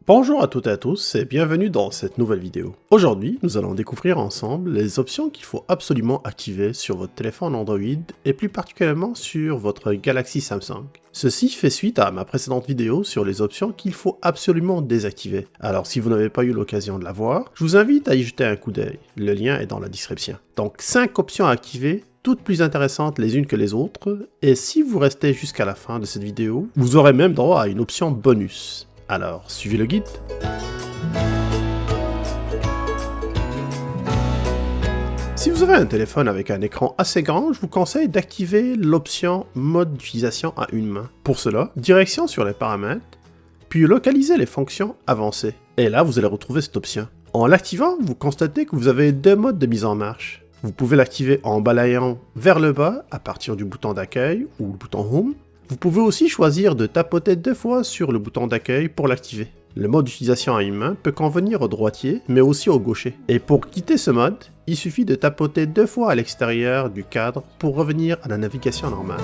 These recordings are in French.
Bonjour à toutes et à tous et bienvenue dans cette nouvelle vidéo. Aujourd'hui, nous allons découvrir ensemble les options qu'il faut absolument activer sur votre téléphone Android et plus particulièrement sur votre Galaxy Samsung. Ceci fait suite à ma précédente vidéo sur les options qu'il faut absolument désactiver. Alors si vous n'avez pas eu l'occasion de la voir, je vous invite à y jeter un coup d'œil. Le lien est dans la description. Donc 5 options à activer, toutes plus intéressantes les unes que les autres, et si vous restez jusqu'à la fin de cette vidéo, vous aurez même droit à une option bonus. Alors, suivez le guide. Si vous avez un téléphone avec un écran assez grand, je vous conseille d'activer l'option mode d'utilisation à une main. Pour cela, direction sur les paramètres, puis localisez les fonctions avancées. Et là, vous allez retrouver cette option. En l'activant, vous constatez que vous avez 2 modes de mise en marche. Vous pouvez l'activer en balayant vers le bas à partir du bouton d'accueil ou le bouton Home. Vous pouvez aussi choisir de tapoter 2 fois sur le bouton d'accueil pour l'activer. Le mode d'utilisation à une main peut convenir au droitier, mais aussi au gaucher. Et pour quitter ce mode, il suffit de tapoter 2 fois à l'extérieur du cadre pour revenir à la navigation normale.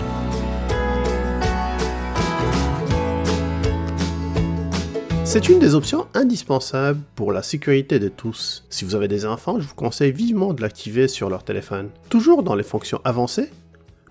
C'est une des options indispensables pour la sécurité de tous. Si vous avez des enfants, je vous conseille vivement de l'activer sur leur téléphone. Toujours dans les fonctions avancées,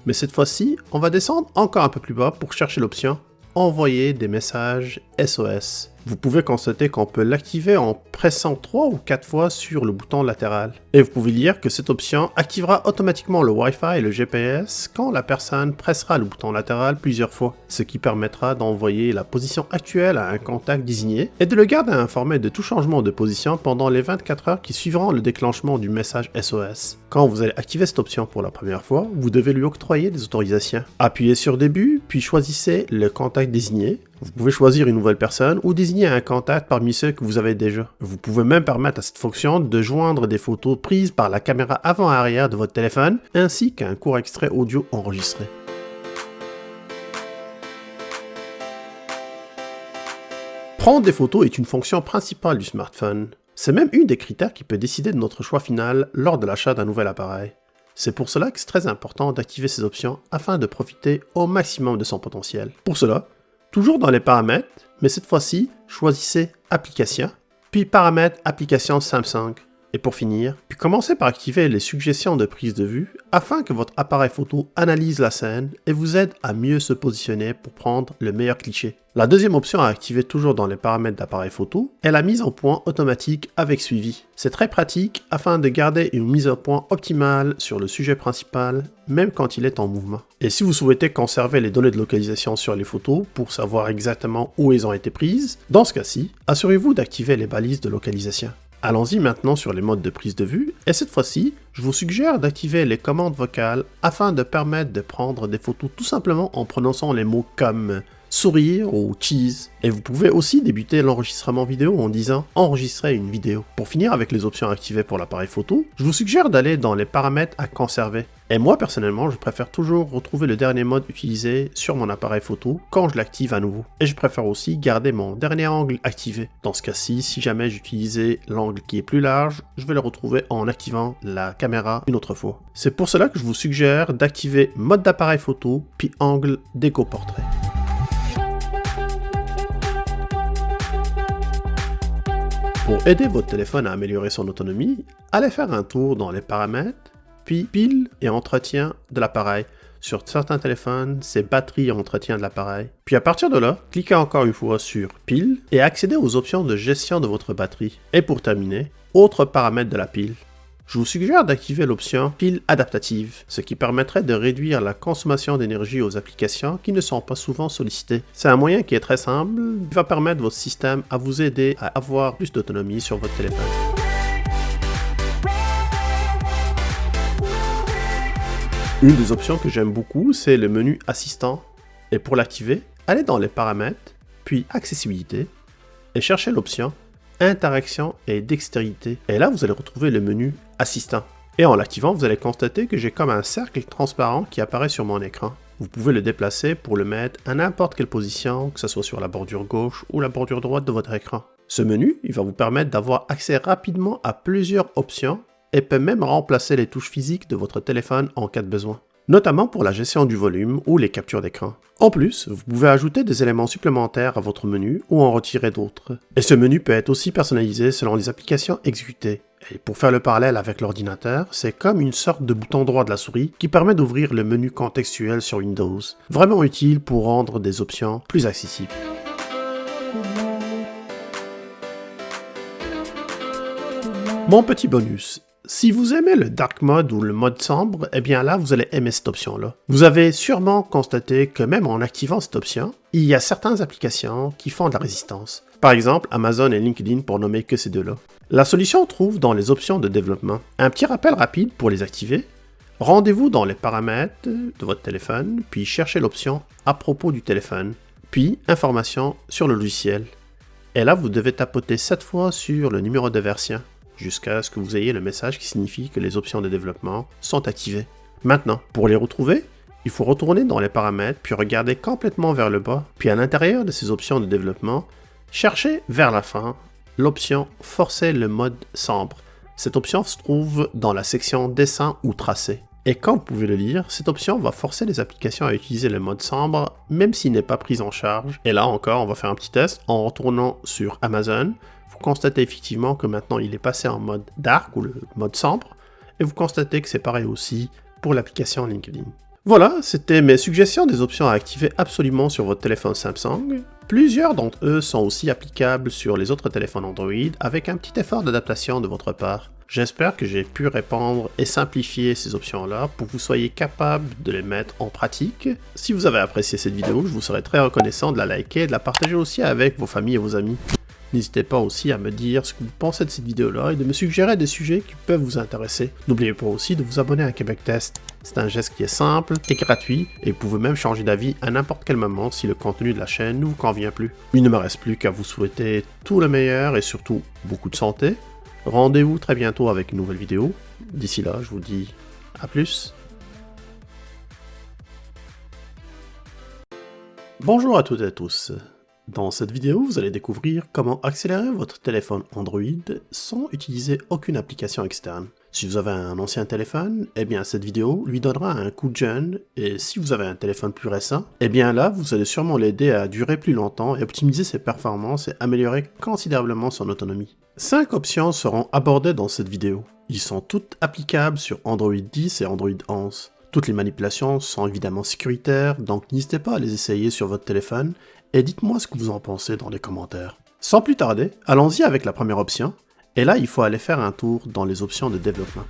mais cette fois-ci, on va descendre encore un peu plus bas pour chercher l'option « Envoyer des messages SOS ». Vous pouvez constater qu'on peut l'activer en pressant 3 ou 4 fois sur le bouton latéral. Et vous pouvez lire que cette option activera automatiquement le Wi-Fi et le GPS quand la personne pressera le bouton latéral plusieurs fois, ce qui permettra d'envoyer la position actuelle à un contact désigné et de le garder informé de tout changement de position pendant les 24 heures qui suivront le déclenchement du message SOS. Quand vous allez activer cette option pour la première fois, vous devez lui octroyer des autorisations. Appuyez sur Début, puis choisissez le contact désigné. Vous pouvez choisir une nouvelle personne ou désigner un contact parmi ceux que vous avez déjà. Vous pouvez même permettre à cette fonction de joindre des photos prises par la caméra avant-arrière de votre téléphone ainsi qu'un court extrait audio enregistré. Prendre des photos est une fonction principale du smartphone. C'est même une des critères qui peut décider de notre choix final lors de l'achat d'un nouvel appareil. C'est pour cela que c'est très important d'activer ces options afin de profiter au maximum de son potentiel. Pour cela, toujours dans les paramètres, mais cette fois-ci, choisissez Applications, puis Paramètres Applications Samsung. Et pour finir, puis commencez par activer les suggestions de prise de vue afin que votre appareil photo analyse la scène et vous aide à mieux se positionner pour prendre le meilleur cliché. La deuxième option à activer toujours dans les paramètres d'appareil photo est la mise au point automatique avec suivi. C'est très pratique afin de garder une mise au point optimale sur le sujet principal, même quand il est en mouvement. Et si vous souhaitez conserver les données de localisation sur les photos pour savoir exactement où elles ont été prises, dans ce cas-ci, assurez-vous d'activer les balises de localisation. Allons-y maintenant sur les modes de prise de vue, et cette fois-ci, je vous suggère d'activer les commandes vocales afin de permettre de prendre des photos tout simplement en prononçant les mots comme sourire ou cheese. Et vous pouvez aussi débuter l'enregistrement vidéo en disant enregistrer une vidéo. Pour finir avec les options activées pour l'appareil photo, je vous suggère d'aller dans les paramètres à conserver. Et moi personnellement, je préfère toujours retrouver le dernier mode utilisé sur mon appareil photo quand je l'active à nouveau. Et je préfère aussi garder mon dernier angle activé. Dans ce cas-ci, si jamais j'utilisais l'angle qui est plus large, je vais le retrouver en activant la caméra une autre fois. C'est pour cela que je vous suggère d'activer mode d'appareil photo puis angle déco-portrait. Pour aider votre téléphone à améliorer son autonomie, allez faire un tour dans les paramètres, puis pile et entretien de l'appareil. Sur certains téléphones, c'est batterie et entretien de l'appareil. Puis à partir de là, cliquez encore une fois sur pile et accédez aux options de gestion de votre batterie. Et pour terminer, autres paramètres de la pile. Je vous suggère d'activer l'option pile adaptative, ce qui permettrait de réduire la consommation d'énergie aux applications qui ne sont pas souvent sollicitées. C'est un moyen qui est très simple, qui va permettre votre système à vous aider à avoir plus d'autonomie sur votre téléphone. Une des options que j'aime beaucoup, c'est le menu assistant. Et pour l'activer, allez dans les paramètres, puis accessibilité, et cherchez l'option interaction et dextérité. Et là, vous allez retrouver le menu assistant. Et en l'activant, vous allez constater que j'ai comme un cercle transparent qui apparaît sur mon écran. Vous pouvez le déplacer pour le mettre à n'importe quelle position, que ce soit sur la bordure gauche ou la bordure droite de votre écran. Ce menu, il va vous permettre d'avoir accès rapidement à plusieurs options et peut même remplacer les touches physiques de votre téléphone en cas de besoin. notamment pour la gestion du volume ou les captures d'écran. En plus, vous pouvez ajouter des éléments supplémentaires à votre menu ou en retirer d'autres. Et ce menu peut être aussi personnalisé selon les applications exécutées. Et pour faire le parallèle avec l'ordinateur, c'est comme une sorte de bouton droit de la souris qui permet d'ouvrir le menu contextuel sur Windows. Vraiment utile pour rendre des options plus accessibles. Mon petit bonus. Si vous aimez le Dark Mode ou le mode sombre, eh bien là, vous allez aimer cette option-là. Vous avez sûrement constaté que même en activant cette option, il y a certaines applications qui font de la résistance. Par exemple, Amazon et LinkedIn pour nommer que ces deux-là. La solution trouve dans les options de développement. Un petit rappel rapide pour les activer. Rendez-vous dans les paramètres de votre téléphone, puis cherchez l'option à propos du téléphone, puis informations sur le logiciel. Et là, vous devez tapoter 7 fois sur le numéro de version, jusqu'à ce que vous ayez le message qui signifie que les options de développement sont activées. Maintenant, pour les retrouver, il faut retourner dans les paramètres, puis regarder complètement vers le bas, puis à l'intérieur de ces options de développement, cherchez vers la fin l'option « Forcer le mode sombre ». Cette option se trouve dans la section « Dessin ou tracé ». Et comme vous pouvez le lire, cette option va forcer les applications à utiliser le mode sombre, même s'il n'est pas pris en charge. Et là encore, on va faire un petit test en retournant sur Amazon. Vous constatez effectivement que maintenant il est passé en mode dark ou le mode sombre, et vous constatez que c'est pareil aussi pour l'application LinkedIn. Voilà, c'était mes suggestions des options à activer absolument sur votre téléphone Samsung. Plusieurs d'entre eux sont aussi applicables sur les autres téléphones Android avec un petit effort d'adaptation de votre part. J'espère que j'ai pu répondre et simplifier ces options-là pour que vous soyez capable de les mettre en pratique. Si vous avez apprécié cette vidéo, je vous serais très reconnaissant de la liker et de la partager aussi avec vos familles et vos amis. N'hésitez pas aussi à me dire ce que vous pensez de cette vidéo-là et de me suggérer des sujets qui peuvent vous intéresser. N'oubliez pas aussi de vous abonner à Québec Test. C'est un geste qui est simple et gratuit et vous pouvez même changer d'avis à n'importe quel moment si le contenu de la chaîne ne vous convient plus. Il ne me reste plus qu'à vous souhaiter tout le meilleur et surtout beaucoup de santé. Rendez-vous très bientôt avec une nouvelle vidéo. D'ici là, je vous dis à plus. Bonjour à toutes et à tous. Dans cette vidéo, vous allez découvrir comment accélérer votre téléphone Android sans utiliser aucune application externe. Si vous avez un ancien téléphone, eh bien cette vidéo lui donnera un coup de jeune, et si vous avez un téléphone plus récent, eh bien là, vous allez sûrement l'aider à durer plus longtemps et optimiser ses performances et améliorer considérablement son autonomie. 5 options seront abordées dans cette vidéo. Ils sont toutes applicables sur Android 10 et Android 11. Toutes les manipulations sont évidemment sécuritaires, donc n'hésitez pas à les essayer sur votre téléphone et dites-moi ce que vous en pensez dans les commentaires. Sans plus tarder, allons-y avec la première option, et là il faut aller faire un tour dans les options de développement.